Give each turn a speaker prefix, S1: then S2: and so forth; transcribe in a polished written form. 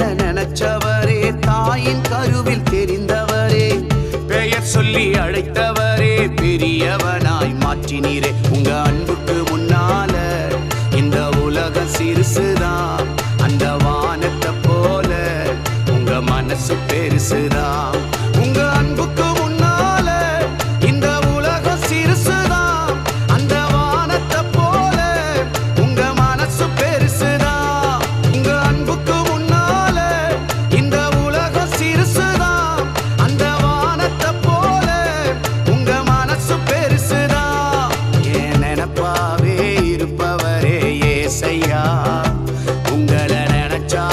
S1: என்ன நினைச்சவரே, தாயின் கருவில் தெரிந்தவரே, பெயர் சொல்லி அழைத்தவரே, பெரியவனாய் மாற்றினீரே. உங்க அன்புக்கு முன்னால இந்த உலகம் சிறுசுதான், அந்த வானத்தை போல உங்க மனசு பெருசுதான். உங்க அன்புக்கு முன்னால இந்த உலகம் சிறுசுதான், அந்த வானத்தை போல உங்க மனசு பெருசுதான். உங்க அன்புக்கு முன்னால இந்த உலகம் சிறுசுதான், அந்த வானத்தை போல உங்க மனசு பெருசுதான். என் நினைப்பாவே இருப்பவரே ஏசையா, உங்களை நினைச்சா